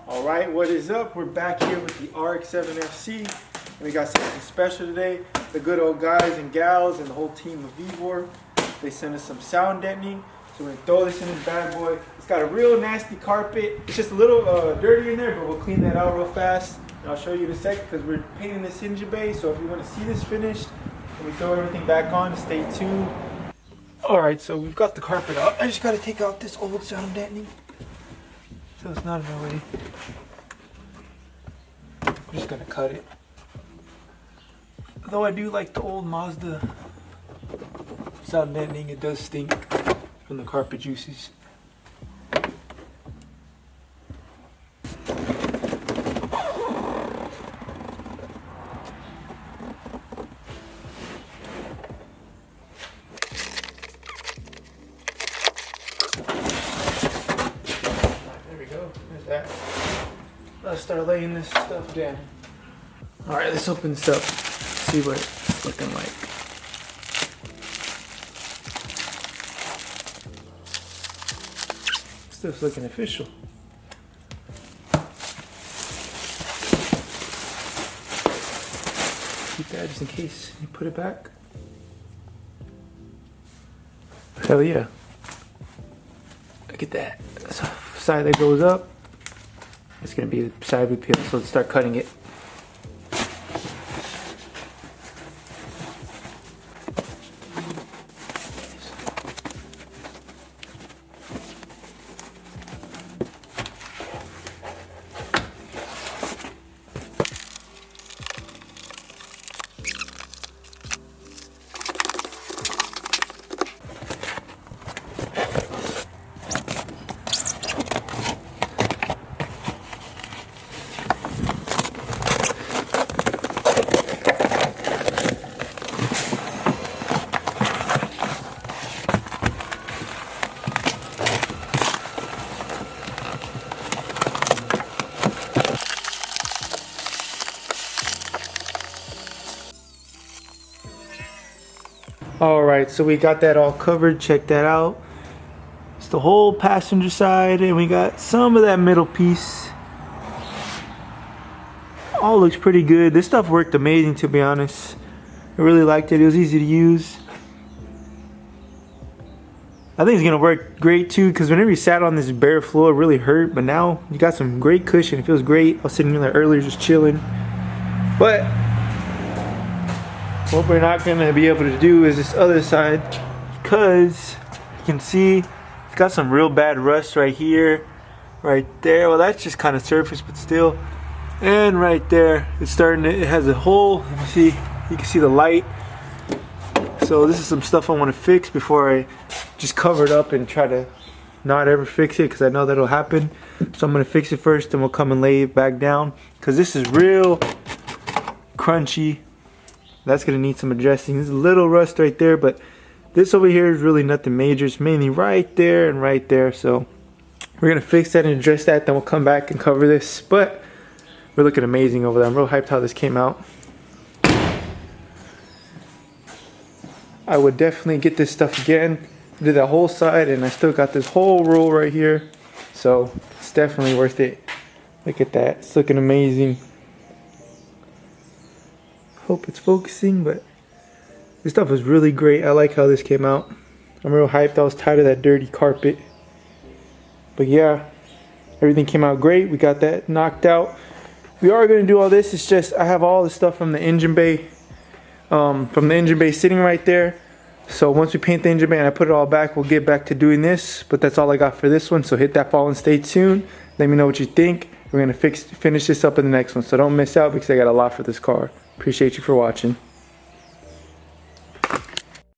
Alright, what is up? We're back here with the RX7 FC. And we got something special today. The good old guys and gals and the whole team of Vivor, they sent us some sound deadening. So we're going to throw this in this bad boy. It's got a real nasty carpet. It's just a little dirty in there, but we'll clean that out real fast. And I'll show you in a second because we're painting this engine bay. So if you want to see this finished, when we throw everything back on, stay tuned. Alright, so we've got the carpet out. I just got to take out this old sound deadening, so it's not in our way. I'm just gonna cut it. Though I do like the old Mazda sound deadening, it does stink from the carpet juices. That. Let's start laying this stuff down. Alright, let's open this up, see what it's looking like. Stuff's looking official. Keep that just in case you put it back. Hell yeah. Look at that. That's a side that goes up. It's going to be the side we peel, so let's start cutting it. Alright, so we got that all covered. Check that out. It's the whole passenger side, and we got some of that middle piece. All looks pretty good. This stuff worked amazing, to be honest. I really liked it. It was easy to use. I think it's gonna work great too, because whenever you sat on this bare floor, it really hurt. But now you got some great cushion. It feels great. I was sitting there earlier just chilling. But what we're not gonna be able to do is this other side, because you can see it's got some real bad rust right here, right there. Well, that's just kind of surface, but still. And right there, it's starting to, it has a hole. Let me see, you can see the light. So this is some stuff I want to fix before I just cover it up and try to not ever fix it, because I know that'll happen. So I'm gonna fix it first, and we'll come and lay it back down, because this is real crunchy. That's gonna need some adjusting. There's a little rust right there, but this over here is really nothing major. It's mainly right there and right there. So we're gonna fix that and address that, then we'll come back and cover this. But we're looking amazing over there. I'm real hyped how this came out. I would definitely get this stuff again. I did that whole side, and I still got this whole roll right here. So it's definitely worth it. Look at that, it's looking amazing. Hope it's focusing, but this stuff is really great. I like how this came out. I'm real hyped. I was tired of that dirty carpet. But yeah, everything came out great. We got that knocked out. We are going to do all this. It's just I have all the stuff from the engine bay, sitting right there. So once we paint the engine bay and I put it all back, we'll get back to doing this. But that's all I got for this one. So hit that follow and stay tuned. Let me know what you think. We're going to finish this up in the next one. So don't miss out, because I got a lot for this car. Appreciate you for watching.